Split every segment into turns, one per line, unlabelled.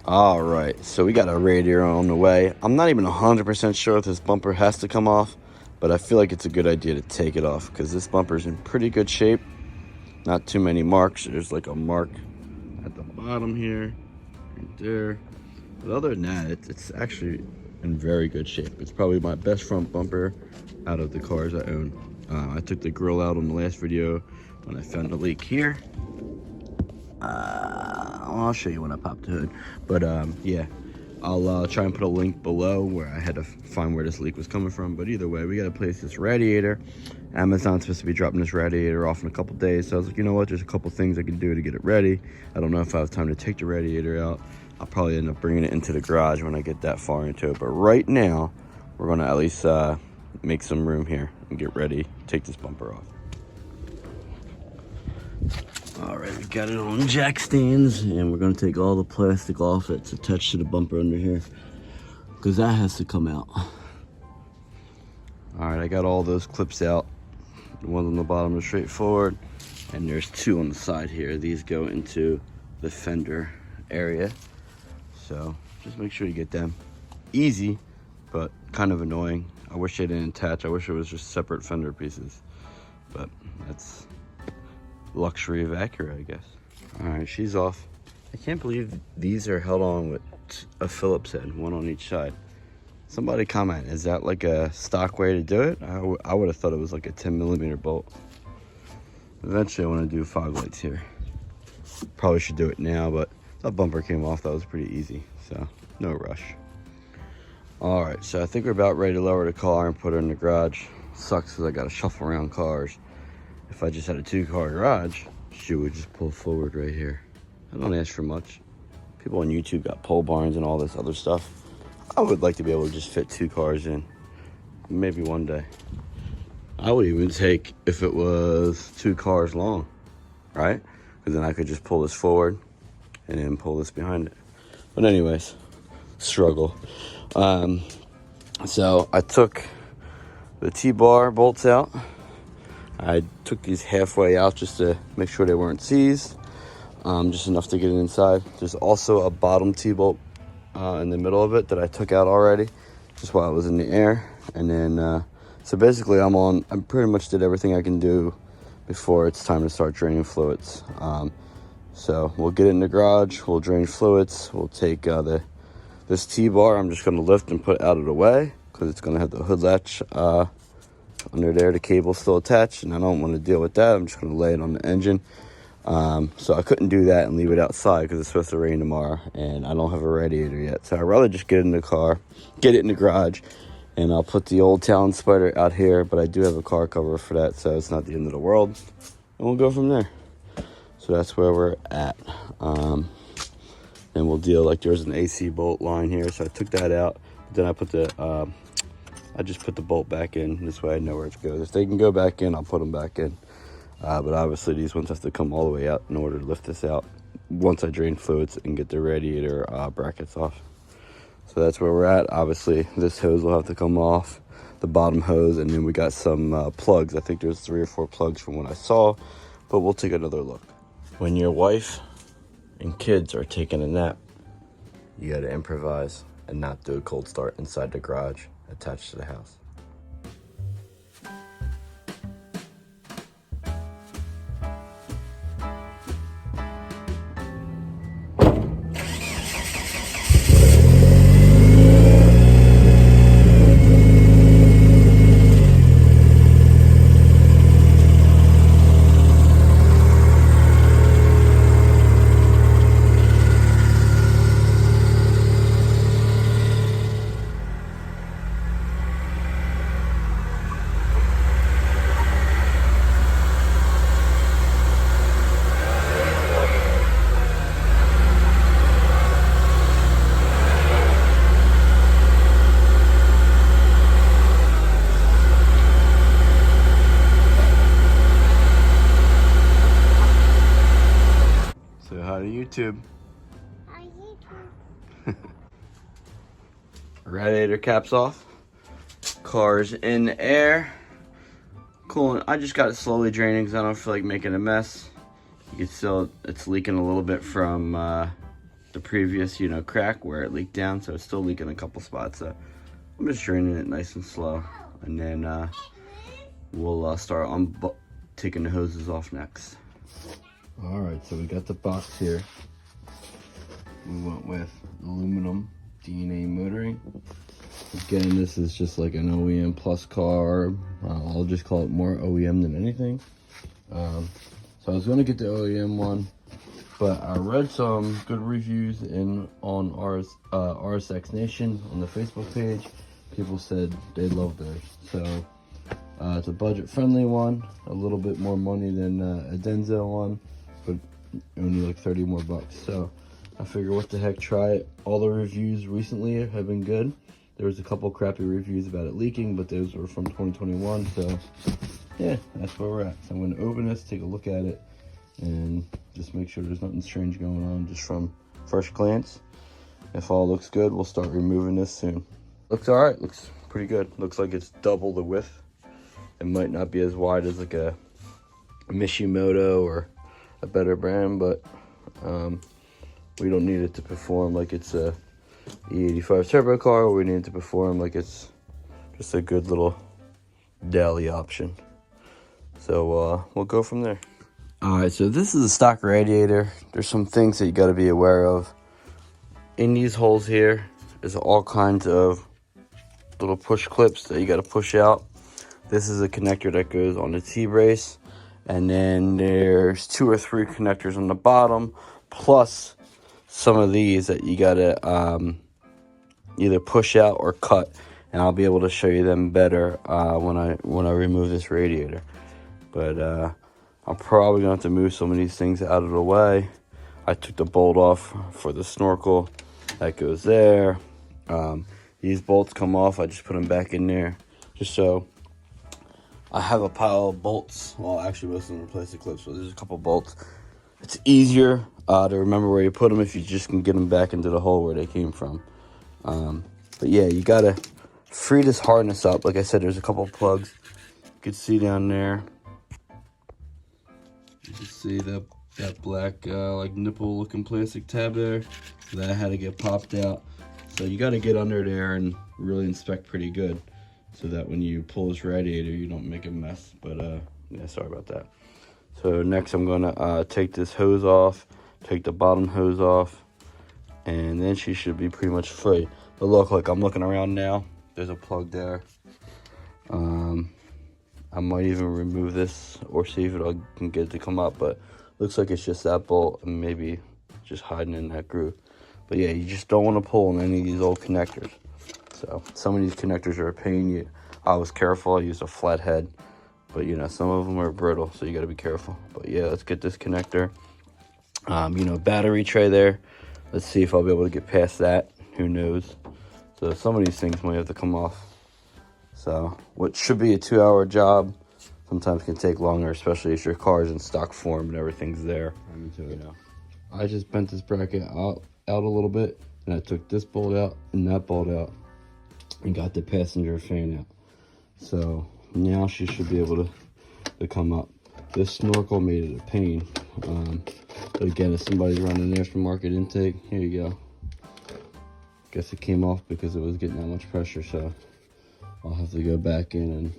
All right, so we got a radiator on the way. I'm not even 100% sure if this bumper has to come off, but I feel like it's a good idea to take it off because this bumper's in pretty good shape. Not too many marks. There's like a mark at the bottom here, right there. But other than that, it's actually in very good shape. It's probably my best front bumper out of the cars I own. I took the grill out on the last video when I found the leak here. I'll show you when I pop the hood, but yeah, I'll try and put a link below where I had to find where this leak was coming from. But either way, we got to place this radiator. Amazon's supposed to be dropping this radiator off in a couple days, so I was like, you know what, there's a couple things I can do to get it ready. I don't know if I have time to take the radiator out. I'll probably end up bringing it into the garage when I get that far into it, but right now we're gonna at least make some room here and get ready, take this bumper off. All right, we got it on jack stands, and we're gonna take all the plastic off that's attached to the bumper under here, because that has to come out. All right, I got all those clips out. The ones on the bottom are straightforward, and there's two on the side here. These go into the fender area, so just make sure you get them. Easy, but kind of annoying. I wish they didn't attach. I wish it was just separate fender pieces, but that's luxury of Acura, I guess. All right, she's off. I can't believe these are held on with a Phillips head, one on each side. Somebody comment, is that like a stock way to do it? I would have thought it was like a 10mm bolt. Eventually I want to do fog lights here. Probably should do it now, but that bumper came off. That was pretty easy, so no rush. All right, so I think we're about ready to lower the car and put her in the garage. Sucks because I got to shuffle around cars. If I just had a 2-car garage, she would just pull forward right here. I don't ask for much. People on YouTube got pole barns and all this other stuff. I would like to be able to just fit 2 cars in. Maybe one day. I would even take if it was 2 cars long, right? Because then I could just pull this forward and then pull this behind it. But anyways, struggle. So I took the T-bar bolts out. I took these halfway out just to make sure they weren't seized, just enough to get it inside. There's also a bottom T-bolt in the middle of it that I took out already, just while it was in the air. And then, so basically I pretty much did everything I can do before it's time to start draining fluids. So we'll get it in the garage, we'll drain fluids, we'll take this T-bar, I'm just gonna lift and put out of the way, because it's gonna have the hood latch under there, the cable's still attached, and I don't want to deal with that. I'm just going to lay it on the engine. So I couldn't do that and leave it outside because it's supposed to rain tomorrow, and I don't have a radiator yet. So I'd rather just get it in the car, get it in the garage, and I'll put the old Talon Spider out here, but I do have a car cover for that, so it's not the end of the world. And we'll go from there. So that's where we're at. And we'll deal, like there's an AC bolt line here, so I took that out. Then I put I just put the bolt back in. This way I know where it goes. If they can go back in, I'll put them back in. But obviously these ones have to come all the way out in order to lift this out once I drain fluids and get the radiator brackets off. So that's where we're at. Obviously this hose will have to come off, the bottom hose, and then we got some plugs. I think there's 3 or 4 plugs from what I saw, but we'll take another look. When your wife and kids are taking a nap, you gotta improvise and not do a cold start inside the garage attached to the house. hi to YouTube.
Hi, YouTube.
Radiator caps off. Car's in the air. Cool. I just got it slowly draining because I don't feel like making a mess. You can still, it's leaking a little bit from the previous, crack where it leaked down. So it's still leaking a couple spots. So I'm just draining it nice and slow. And then we'll start on taking the hoses off next. All right, so we got the box here. We went with aluminum DNA motoring. Again, this is just like an OEM plus car. I'll just call it more OEM than anything. So I was gonna get the OEM one, but I read some good reviews on RSX Nation on the Facebook page. People said they loved theirs. So it's a budget-friendly one, a little bit more money than a Denzel one, but only like 30 more bucks. So I figure what the heck, try it. All the reviews recently have been good. There was a couple crappy reviews about it leaking, but those were from 2021. So yeah, that's where we're at. So I'm gonna open this, take a look at it, and just make sure there's nothing strange going on just from first glance. If all looks good, we'll start removing this soon. Looks all right, looks pretty good. Looks like it's double the width. It might not be as wide as like a Mishimoto or a better brand, but we don't need it to perform like it's a E85 turbo car. We need it to perform like it's just a good little daily option. So we'll go from there. All right, so this is a stock radiator. There's some things that you got to be aware of. In these holes here is all kinds of little push clips that you got to push out. This is a connector that goes on the T-brace, and then there's 2 or 3 connectors on the bottom, plus some of these that you gotta either push out or cut, and I'll be able to show you them better when I remove this radiator. But I'm probably gonna have to move some of these things out of the way. I took the bolt off for the snorkel that goes there. These bolts come off. I just put them back in there just so I have a pile of bolts. Well, actually most of them are plastic clips, but there's a couple bolts. It's easier to remember where you put them if you just can get them back into the hole where they came from. But yeah, you gotta free this harness up. Like I said, there's a couple plugs. You can see down there. You can see that black like nipple looking plastic tab there. That had to get popped out. So you gotta get under there and really inspect pretty good, so that when you pull this radiator, you don't make a mess. But yeah, sorry about that. So next I'm gonna take this hose off, take the bottom hose off, and then she should be pretty much free. But look, like I'm looking around now, there's a plug there. I might even remove this or see if I can get it to come up, but looks like it's just that bolt and maybe just hiding in that groove. But yeah, you just don't want to pull on any of these old connectors. So some of these connectors are a pain. I was careful, I used a flat head, but some of them are brittle, so you got to be careful. But yeah, let's get this connector. Battery tray there. Let's see if I'll be able to get past that. Who knows? So some of these things might have to come off. So what should be a 2-hour job sometimes can take longer, especially if your car's in stock form and everything's there. I just bent this bracket out a little bit, and I took this bolt out and that bolt out and got the passenger fan out. So now she should be able to come up. This snorkel made it a pain. But again, if somebody's running aftermarket intake, here you go. Guess it came off because it was getting that much pressure, so I'll have to go back in and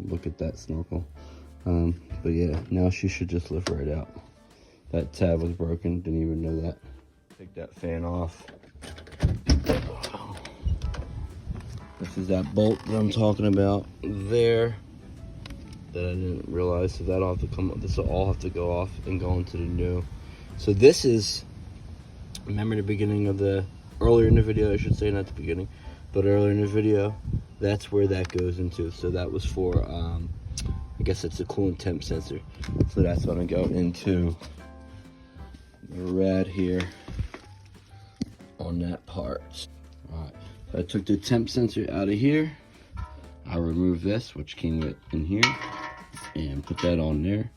look at that snorkel. But yeah, now she should just lift right out. That tab was broken, didn't even know that. Take that fan off. This is that bolt that I'm talking about there that I didn't realize. So that'll have to come up. This will all have to go off and go into the new. So this is, remember the beginning of earlier in the video, I should say, not the beginning, but earlier in the video, that's where that goes into. So that was for, I guess it's a coolant temp sensor. So that's gonna go into the rad here on that part. All right, so I took the temp sensor out of here. I removed this, which came in here, and put that on there.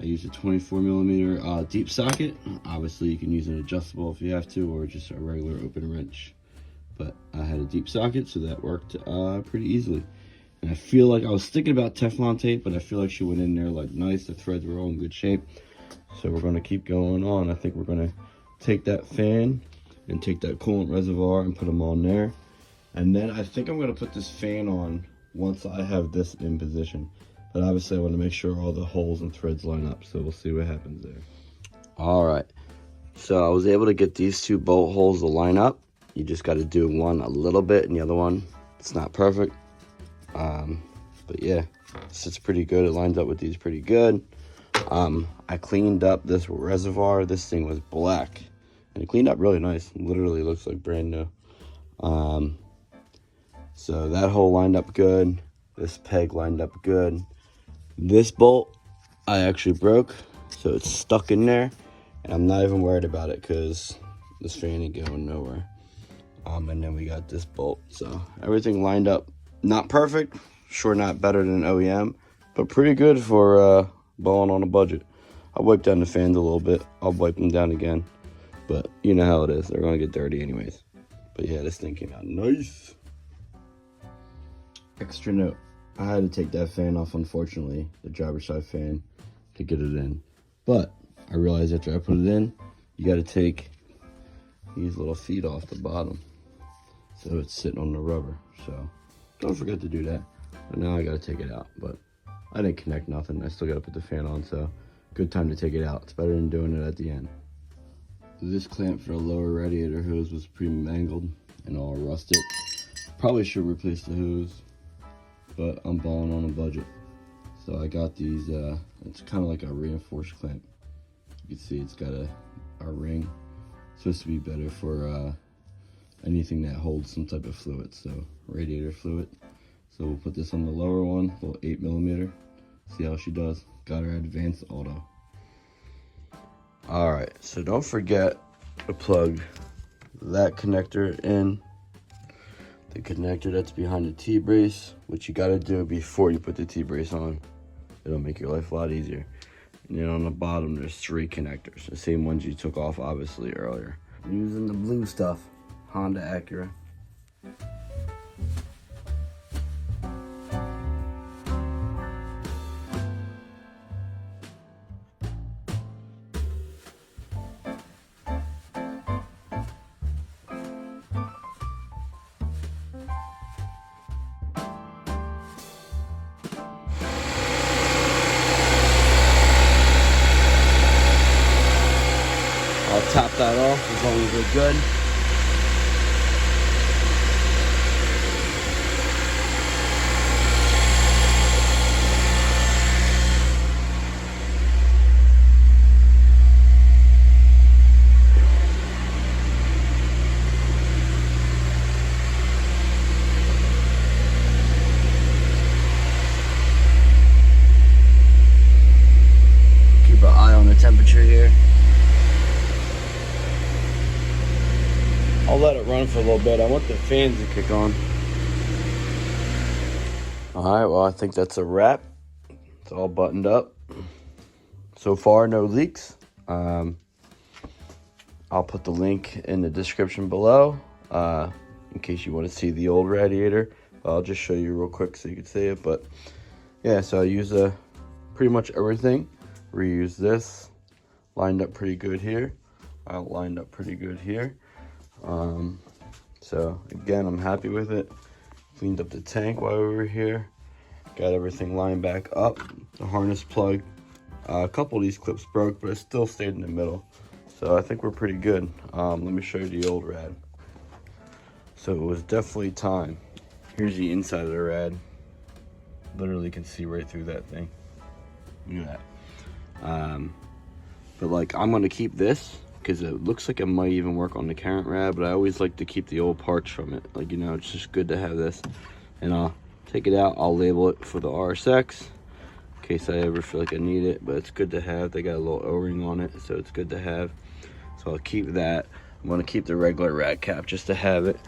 I use a 24mm deep socket. Obviously, you can use an adjustable if you have to, or just a regular open wrench. But I had a deep socket, so that worked pretty easily. And I feel like I was thinking about Teflon tape, but I feel like she went in there like nice. The threads were all in good shape. So we're gonna keep going on. I think we're gonna take that fan and take that coolant reservoir and put them on there. And then I think I'm gonna put this fan on once I have this in position. But obviously I want to make sure all the holes and threads line up, so we'll see what happens there. All right, so I was able to get these 2 bolt holes to line up. You just got to do one a little bit and the other one, it's not perfect. But yeah, this is pretty good. It lines up with these pretty good. I cleaned up this reservoir. This thing was black and it cleaned up really nice. Literally looks like brand new. So that hole lined up good. This peg lined up good. This bolt I actually broke, so it's stuck in there, and I'm not even worried about it because this fan ain't going nowhere. And then we got this bolt, so everything lined up. Not perfect, sure, not better than OEM, but pretty good for balling on a budget. I wiped down the fans a little bit. I'll wipe them down again, but you know how it is. They're gonna get dirty anyways. But yeah, this thing came out nice. Extra note. I had to take that fan off, unfortunately, the driver's side fan, to get it in. But I realized after I put it in, you got to take these little feet off the bottom, so it's sitting on the rubber. So don't forget to do that. But now I got to take it out. But I didn't connect nothing. I still got to put the fan on, so good time to take it out. It's better than doing it at the end. This clamp for the lower radiator hose was pretty mangled and all rusted. Probably should replace the hose, but I'm balling on a budget. So I got these, it's kind of like a reinforced clamp. You can see it's got a ring. It's supposed to be better for anything that holds some type of fluid, so radiator fluid. So we'll put this on the lower one, little 8mm. See how she does. Got her advanced auto. All right, so don't forget to plug that connector in. The connector that's behind the T-brace, which you got to do before you put the T-brace on. It'll make your life a lot easier. And then on the bottom, there's 3 connectors, the same ones you took off obviously earlier. I'm using the blue stuff, Honda Acura. I'll top that off as long as we're good. Keep an eye on the temperature here. I'll let it run for a little bit. I want the fans to kick on. All right, well, I think that's a wrap. It's all buttoned up. So far, no leaks. I'll put the link in the description below in case you want to see the old radiator. I'll just show you real quick so you can see it. But yeah, so I use pretty much everything. Reuse this. Lined up pretty good here. I lined up pretty good here. So again, I'm happy with it. Cleaned up the tank while we were here. Got everything lined back up. The harness plug. A couple of these clips broke, but it still stayed in the middle. So I think we're pretty good. Let me show you the old rad. So it was definitely time. Here's the inside of the rad. Literally can see right through that thing. Look at that. But like, I'm gonna keep this because it looks like it might even work on the current rad, but I always like to keep the old parts from it. Like, you know, it's just good to have this. And I'll take it out, I'll label it for the RSX in case I ever feel like I need it, but it's good to have. They got a little O-ring on it, so it's good to have. So I'll keep that. I'm gonna keep the regular rad cap just to have it.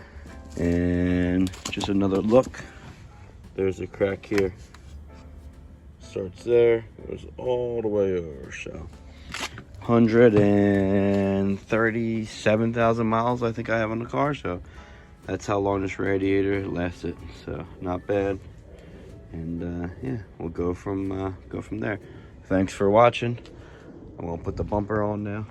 And just another look. There's a crack here. starts there, goes all the way over. So 137,000 miles I think I have on the car. So that's how long this radiator lasted. So not bad. And yeah, we'll go from there. Thanks for watching. I won't put the bumper on now.